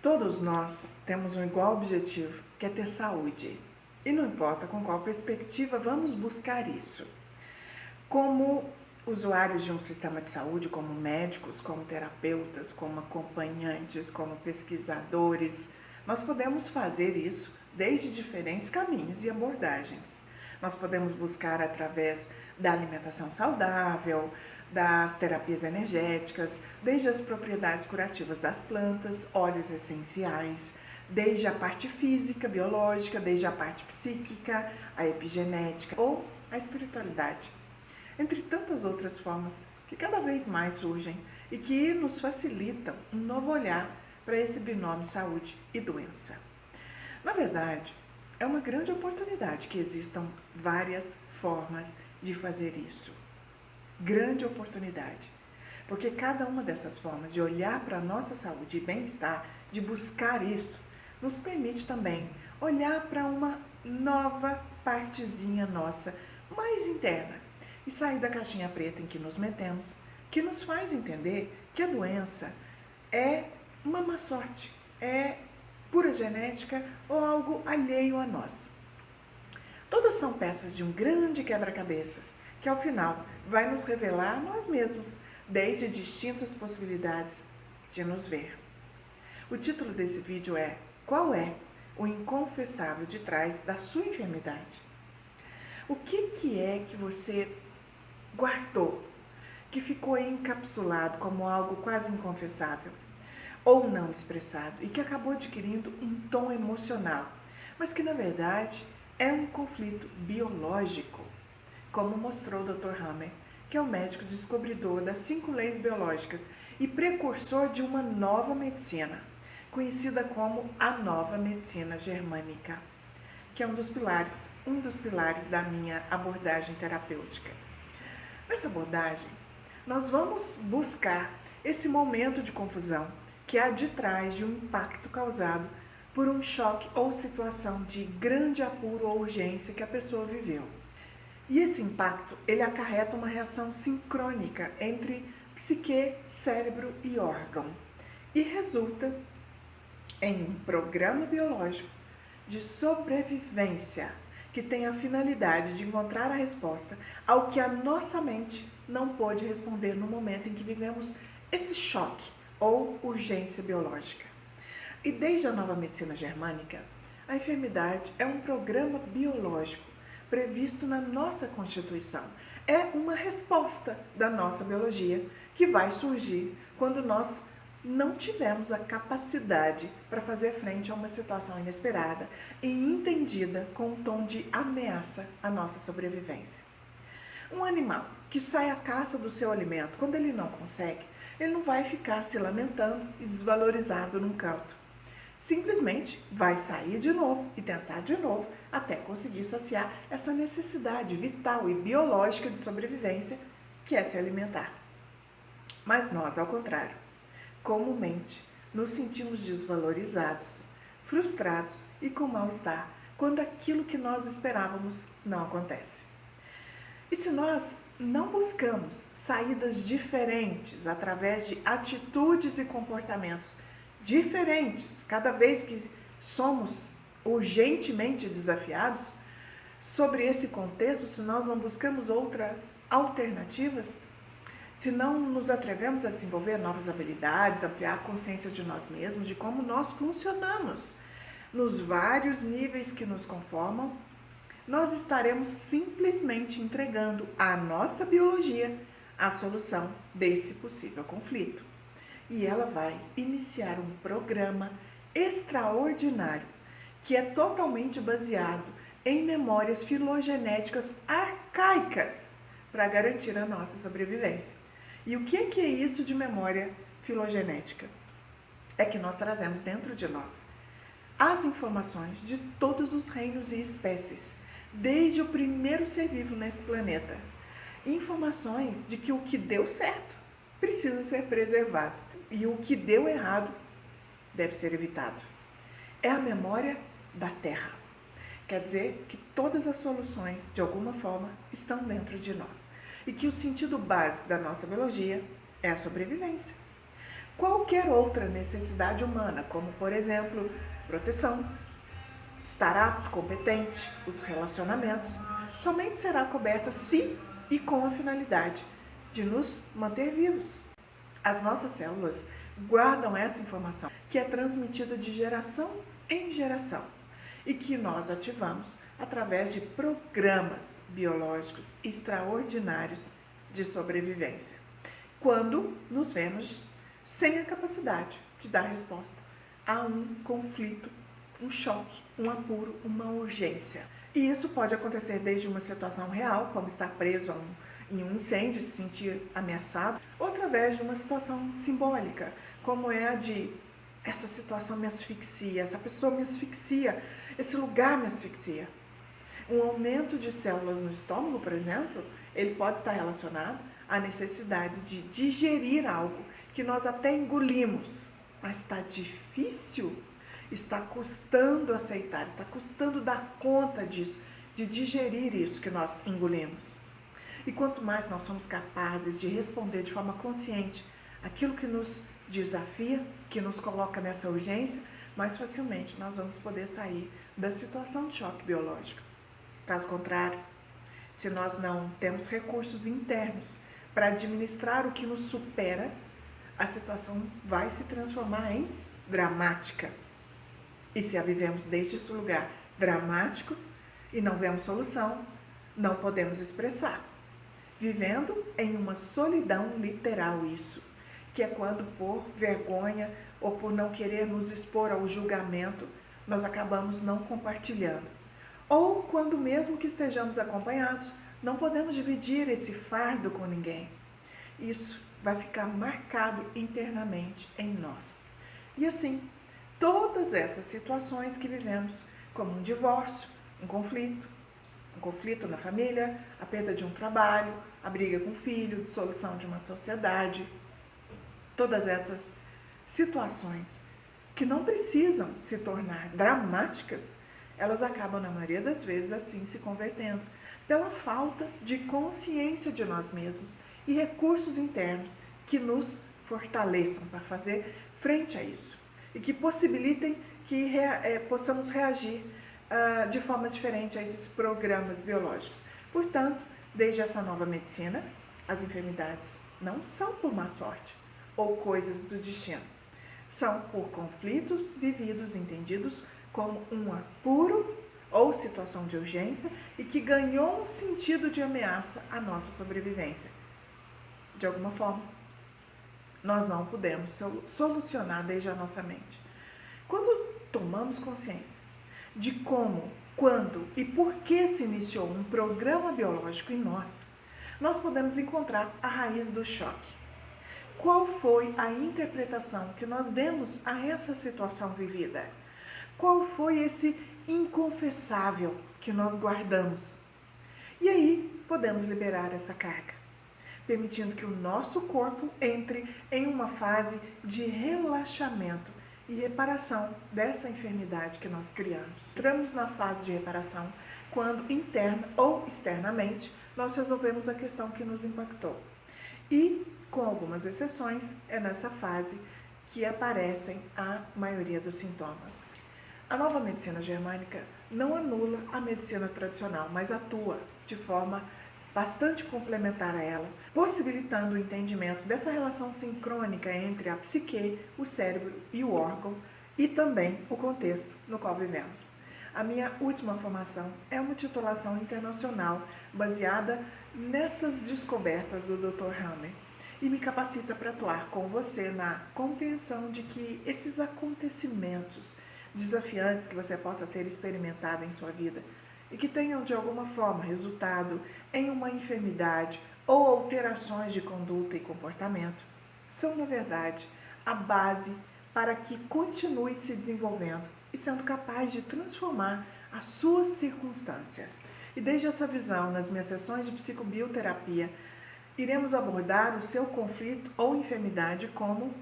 Todos nós temos um igual objetivo, que é ter saúde. E não importa com qual perspectiva vamos buscar isso. Como usuários de um sistema de saúde, como médicos, como terapeutas, como acompanhantes, como pesquisadores, nós podemos fazer isso desde diferentes caminhos e abordagens. Nós podemos buscar através da alimentação saudável, das terapias energéticas, desde as propriedades curativas das plantas, óleos essenciais, desde a parte física, biológica, desde a parte psíquica, a epigenética ou a espiritualidade. Entre tantas outras formas que cada vez mais surgem e que nos facilitam um novo olhar para esse binômio saúde e doença. Na verdade, é uma grande oportunidade que existam várias formas de fazer isso. Grande oportunidade, porque cada uma dessas formas de olhar para a nossa saúde e bem-estar, de buscar isso, nos permite também olhar para uma nova partezinha nossa, mais interna, e sair da caixinha preta em que nos metemos, que nos faz entender que a doença é uma má sorte, é pura genética ou algo alheio a nós. Todas são peças de um grande quebra-cabeças, que ao final vai nos revelar a nós mesmos, desde distintas possibilidades de nos ver. O título desse vídeo é: qual é o inconfessável de trás da sua enfermidade? O que é que você guardou, que ficou encapsulado como algo quase inconfessável, ou não expressado, e que acabou adquirindo um tom emocional, mas que na verdade é um conflito biológico, como mostrou o Dr. Hammer, que é o médico descobridor das 5 leis biológicas e precursor de uma nova medicina, conhecida como a nova medicina germânica, que é um dos pilares da minha abordagem terapêutica. Nessa abordagem, nós vamos buscar esse momento de confusão que há de trás de um impacto causado por um choque ou situação de grande apuro ou urgência que a pessoa viveu. E esse impacto, ele acarreta uma reação sincrônica entre psique, cérebro e órgão e resulta em um programa biológico de sobrevivência que tem a finalidade de encontrar a resposta ao que a nossa mente não pôde responder no momento em que vivemos esse choque ou urgência biológica. E desde a nova medicina germânica, a enfermidade é um programa biológico previsto na nossa Constituição. É uma resposta da nossa biologia que vai surgir quando nós não tivemos a capacidade para fazer frente a uma situação inesperada e entendida com um tom de ameaça à nossa sobrevivência. Um animal que sai à caça do seu alimento, quando ele não consegue, ele não vai ficar se lamentando e desvalorizado num canto. Simplesmente vai sair de novo e tentar de novo até conseguir saciar essa necessidade vital e biológica de sobrevivência que é se alimentar. Mas nós, ao contrário, comumente nos sentimos desvalorizados, frustrados e com mal-estar quando aquilo que nós esperávamos não acontece. E se nós não buscamos saídas diferentes através de atitudes e comportamentos diferentes, cada vez que somos urgentemente desafiados sobre esse contexto, se nós não buscamos outras alternativas, se não nos atrevemos a desenvolver novas habilidades, ampliar a consciência de nós mesmos, de como nós funcionamos nos vários níveis que nos conformam, nós estaremos simplesmente entregando à nossa biologia a solução desse possível conflito. E ela vai iniciar um programa extraordinário que é totalmente baseado em memórias filogenéticas arcaicas para garantir a nossa sobrevivência. E o que é isso de memória filogenética? É que nós trazemos dentro de nós as informações de todos os reinos e espécies, desde o primeiro ser vivo nesse planeta. Informações de que o que deu certo precisa ser preservado e o que deu errado deve ser evitado. É a memória da Terra. Quer dizer que todas as soluções, de alguma forma, estão dentro de nós. E que o sentido básico da nossa biologia é a sobrevivência. qualquer outra necessidade humana, como, por exemplo, proteção, estar apto, competente, os relacionamentos, somente será coberta se e com a finalidade de nos manter vivos. As nossas células guardam essa informação, que é transmitida de geração em geração e que nós ativamos através de programas biológicos extraordinários de sobrevivência, quando nos vemos sem a capacidade de dar resposta a um conflito, um choque, um apuro, uma urgência. E isso pode acontecer desde uma situação real, como estar preso em um incêndio, se sentir ameaçado, ou através de uma situação simbólica, como é a de essa situação me asfixia, essa pessoa me asfixia, esse lugar me asfixia. Um aumento de células no estômago, por exemplo, ele pode estar relacionado à necessidade de digerir algo que nós até engolimos, mas está difícil, está custando aceitar, está custando dar conta disso, de digerir isso que nós engolimos. E quanto mais nós somos capazes de responder de forma consciente aquilo que nos desafia, que nos coloca nessa urgência, mais facilmente nós vamos poder sair da situação de choque biológico. Caso contrário, se nós não temos recursos internos para administrar o que nos supera, a situação vai se transformar em dramática. E se a vivemos desde esse lugar dramático e não vemos solução, não podemos expressar. Vivendo em uma solidão literal isso, que é quando por vergonha ou por não querer nos expor ao julgamento, nós acabamos não compartilhando. Ou quando mesmo que estejamos acompanhados, não podemos dividir esse fardo com ninguém. Isso vai ficar marcado internamente em nós. E assim, todas essas situações que vivemos, como um divórcio, um conflito na família, a perda de um trabalho, a briga com o filho, dissolução de uma sociedade, todas essas situações que não precisam se tornar dramáticas, elas acabam, na maioria das vezes, assim se convertendo, pela falta de consciência de nós mesmos e recursos internos que nos fortaleçam para fazer frente a isso e que possibilitem que possamos reagir de forma diferente a esses programas biológicos. Portanto, desde essa nova medicina, as enfermidades não são por má sorte ou coisas do destino. São por conflitos vividos, entendidos como um apuro ou situação de urgência e que ganhou um sentido de ameaça à nossa sobrevivência. De alguma forma, nós não podemos solucionar desde a nossa mente. Quando tomamos consciência de como, quando e por que se iniciou um programa biológico em nós, nós podemos encontrar a raiz do choque. Qual foi a interpretação que nós demos a essa situação vivida? Qual foi esse inconfessável que nós guardamos? E aí podemos liberar essa carga, permitindo que o nosso corpo entre em uma fase de relaxamento e reparação dessa enfermidade que nós criamos. Entramos na fase de reparação quando interna ou externamente nós resolvemos a questão que nos impactou. E, com algumas exceções, é nessa fase que aparecem a maioria dos sintomas. A nova medicina germânica não anula a medicina tradicional, mas atua de forma bastante complementar a ela, possibilitando o entendimento dessa relação sincrônica entre a psique, o cérebro e o órgão e também o contexto no qual vivemos. A minha última formação é uma titulação internacional baseada nessas descobertas do Dr. Hammer e me capacita para atuar com você na compreensão de que esses acontecimentos desafiantes que você possa ter experimentado em sua vida e que tenham de alguma forma resultado em uma enfermidade ou alterações de conduta e comportamento, são, na verdade, a base para que continue se desenvolvendo e sendo capaz de transformar as suas circunstâncias. E desde essa visão, nas minhas sessões de psicobioterapia, iremos abordar o seu conflito ou enfermidade como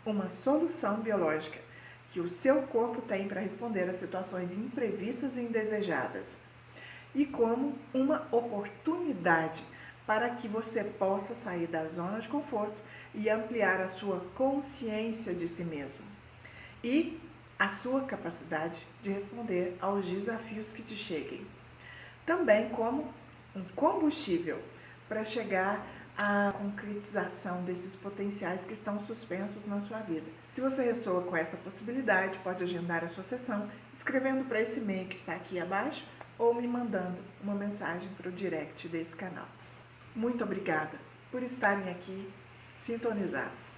uma solução biológica que o seu corpo tem para responder a situações imprevistas e indesejadas, e como uma oportunidade para que você possa sair da zona de conforto e ampliar a sua consciência de si mesmo e a sua capacidade de responder aos desafios que te cheguem. Também como um combustível para chegar à concretização desses potenciais que estão suspensos na sua vida. Se você ressoa com essa possibilidade, pode agendar a sua sessão escrevendo para esse e-mail que está aqui abaixo ou me mandando uma mensagem para o direct desse canal. Muito obrigada por estarem aqui sintonizados.